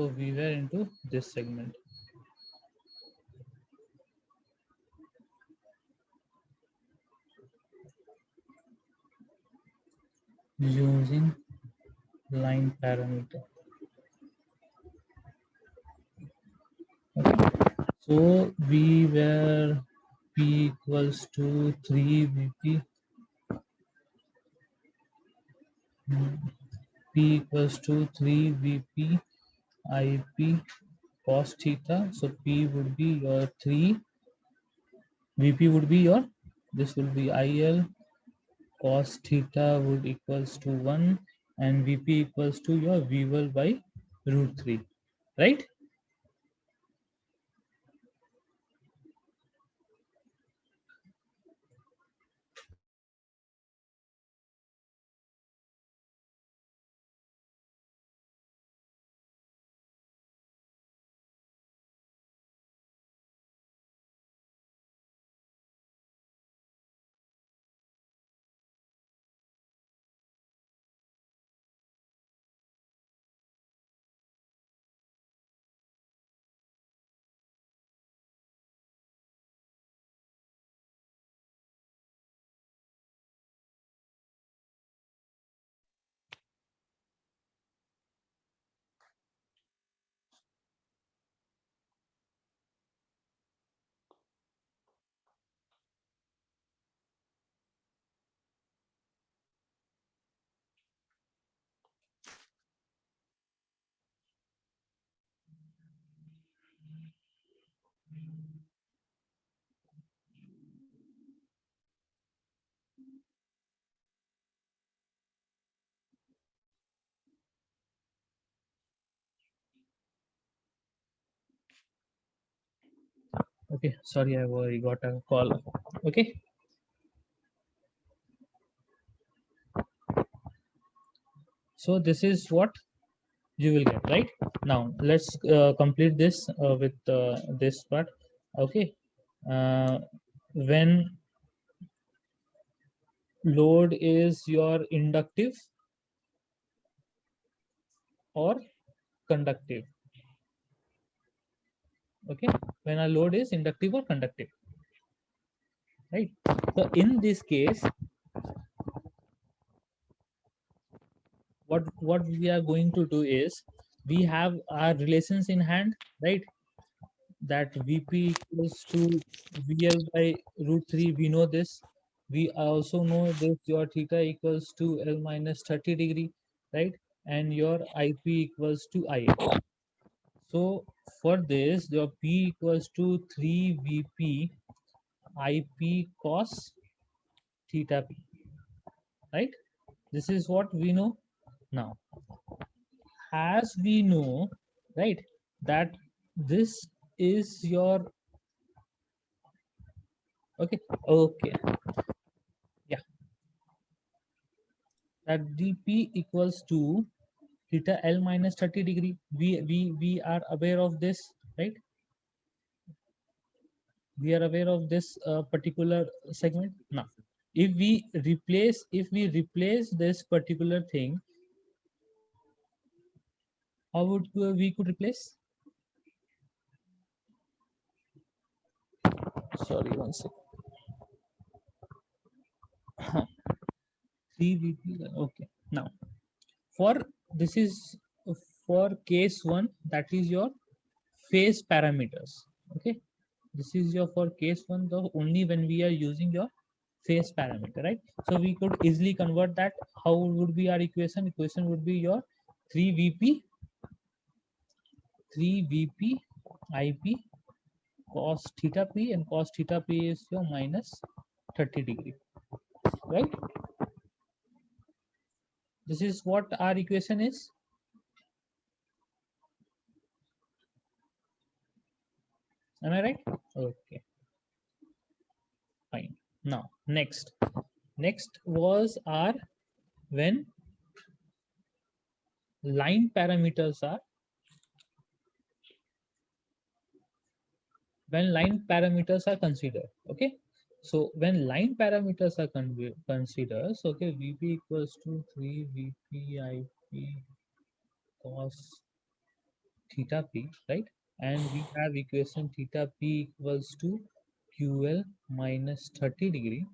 So we were into this segment. Using line parameter. Okay. So we were P equals to 3 VP. P equals to 3 VP IP cos theta. So P would be your 3. VP would be your, this will be IL cos theta would equals to 1 and VP equals to your VL by root 3, right? Okay, sorry, I got a call. Okay, so this is what you will get, right? Now let's complete this with this part. Okay, when load is your inductive or conductive. Okay, when a load is inductive or conductive, right? So in this case, what we are going to do is we have our relations in hand, right? That VP equals to VL by root 3. We know this. We also know this, your theta equals to L minus 30 degree, right? And your IP equals to IL. So for this, your P equals to 3 VP IP cos theta P, right? This is what we know now. As we know, right, that this is your, okay, okay, yeah, that dp equals to theta L minus 30 degree. We are aware of this, right? We are aware of this particular segment. Now if we replace this particular thing, how would we could replace? Sorry, one second. 3 VP. Okay, now for this is for case 1, that is your phase parameters. Okay, this is your for case 1, the only when we are using your phase parameter, right? So we could easily convert that. How would be our equation would be your 3 VP IP cos theta p, and cos theta p is your minus 30 degree, right? This is what our equation is. Am I right? Okay, fine. Now next was our when line parameters are considered. Okay, so when line parameters are considered, so okay, VP equals to 3 VP IP cos theta p, right? And we have equation theta p equals to ql minus 30 degree.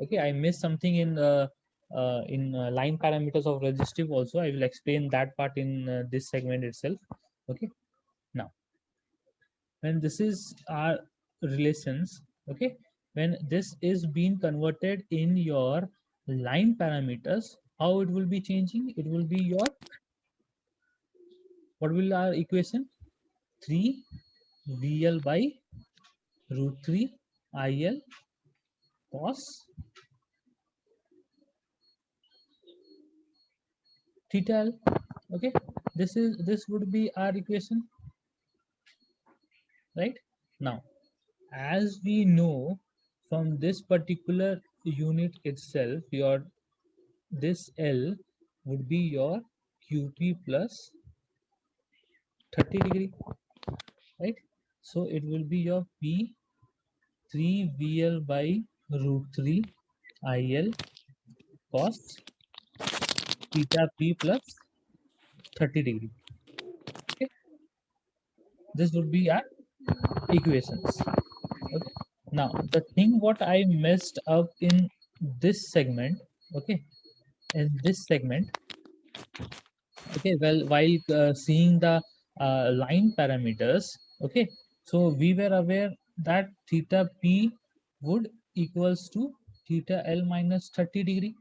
Okay, I missed something in line parameters of resistive also. I will explain that part in this segment itself. Okay, now when this is our relations, okay, when this is being converted in your line parameters, how it will be changing? It will be your, what will our equation? 3 VL by root 3 IL cos theta L. Okay, this would be our equation, right? Now, as we know from this particular unit itself, your this L would be your QP plus 30 degree, right? So it will be your P 3 VL by root 3 IL cos theta P plus 30 degree. Okay, this would be our equations. Okay, now the thing what I messed up in this segment, okay, in this segment, okay, well, while seeing the line parameters, okay, so we were aware that theta p would equals to theta l minus 30 degree.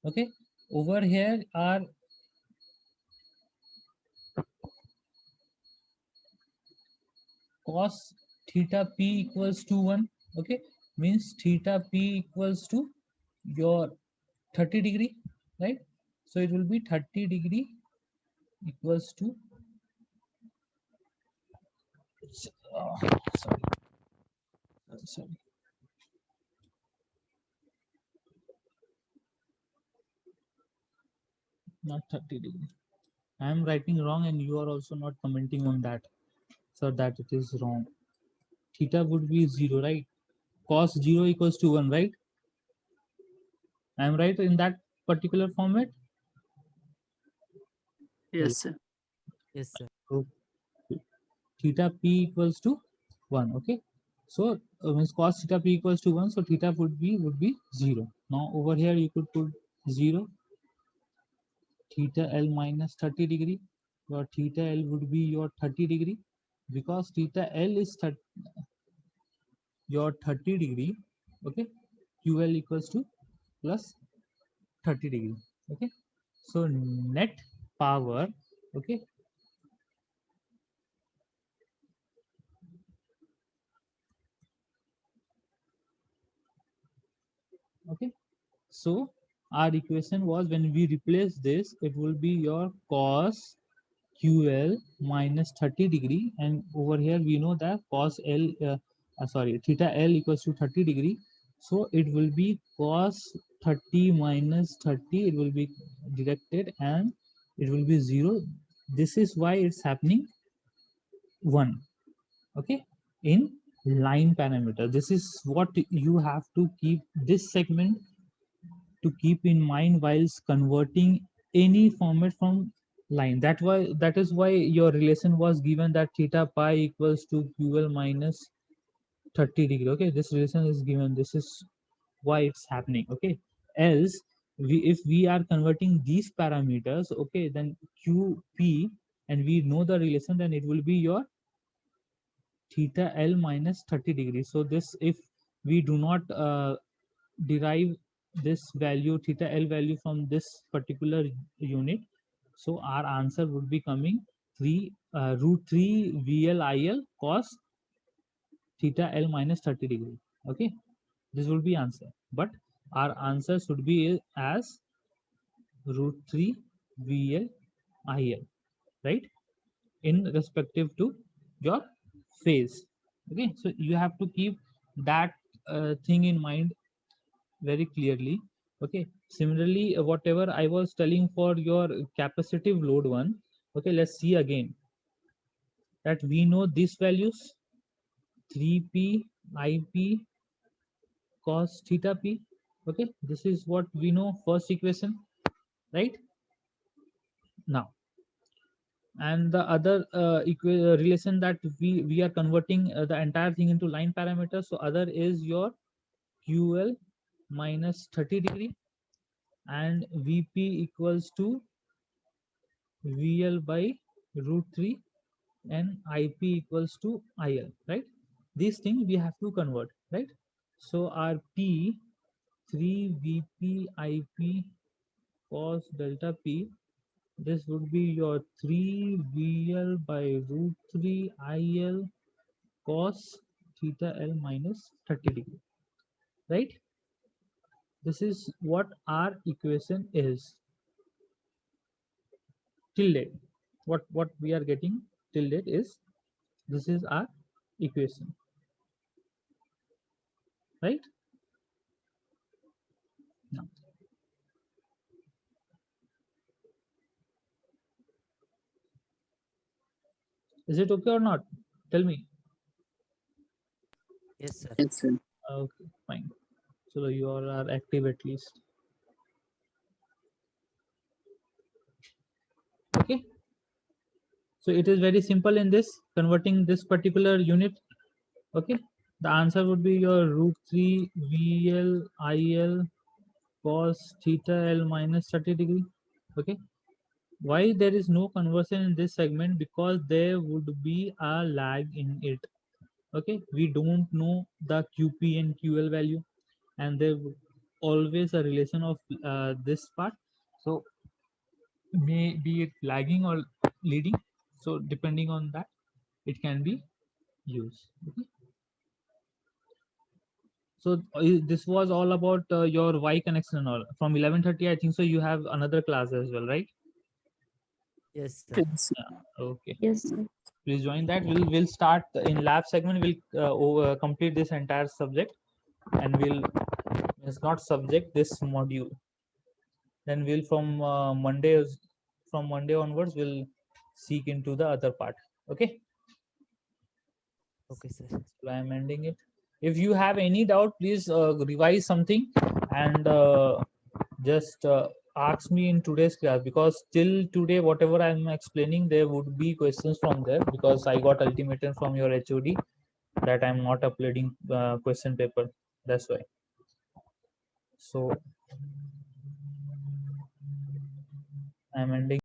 Okay, over here our cos theta p equals to 1. Okay, means theta p equals to your 30 degree, right? So it will be 30 degree equals to uh, sorry, sorry, not 30 degree. I am writing wrong and you are also not commenting on that, so that it is wrong. Theta would be 0, right? Cos 0 equals to 1, right? I am right in that particular format. Yes, sir. Yes, sir. So theta p equals to 1. Okay, so means cos theta p equals to 1, so theta would be 0. Now over here you could put 0, theta l minus 30 degree. Your theta l would be your 30 degree, because theta l is your 30 degree. Okay, ql equals to plus 30 degree. Okay, so net power, okay, okay, so our equation was, when we replace this, it will be your cos ql minus 30 degree, and over here we know that cos l sorry, theta l equals to 30 degree, so it will be cos 30 minus 30, it will be directed and it will be 0. This is why it's happening 1. Okay, in line parameter, this is what you have to keep this segment to keep in mind whilst converting any format from line. That is why your relation was given, that theta pi equals to ql minus 30 degree. Okay, this relation is given, this is why it's happening. Okay, else if we are converting these parameters, okay, then qp, and we know the relation, then it will be your theta l minus 30 degrees. So this, if we do not derive this value theta l value from this particular unit, so our answer would be coming 3 root 3 VLIL cos theta l minus 30 degree. Okay, this will be answer, but our answer should be as root 3 VLIL, right, in respective to your phase. Okay, so you have to keep that thing in mind very clearly. Okay, similarly, whatever I was telling for your capacitive load one, okay, let's see again, that we know these values, 3p ip cos theta p. Okay, this is what we know, first equation, right? Now and the other relation that we are converting the entire thing into line parameters. So other is your QL minus 30 degree, and VP equals to VL by root 3, and IP equals to IL, right? These things we have to convert, right? So our P 3 VP IP cos delta P, this would be your 3 VL by root 3 IL cos theta L minus 30 degree, right? This is what our equation is till date. What we are getting till date is, this is our equation, right? Now, is it okay or not? Tell me. Yes, sir. Yes, sir. Okay, fine. So you all are active at least. Okay. So it is very simple in this converting this particular unit. Okay. The answer would be your root 3 VL IL cos theta L minus 30 degree. Okay. Why there is no conversion in this segment? Because there would be a lag in it. Okay. We don't know the QP and QL value, and there would always a relation of this part. So may be it lagging or leading. So depending on that, it can be used. Okay. So this was all about your Y connection and all. From 11:30, I think so. You have another class as well, right? Yes, sir. Yes, Yeah. Okay. Yes, sir. Please join that. We'll start in lab segment. We'll complete this entire subject, and it's not subject, this module. Then we'll from Monday onwards we'll seek into the other part. Okay. Okay, sir. So I'm ending it. If you have any doubt, please revise something and just ask me in today's class, because till today whatever I'm explaining, there would be questions from there, because I got ultimatum from your HOD that I'm not uploading question paper. That's why. So I'm ending.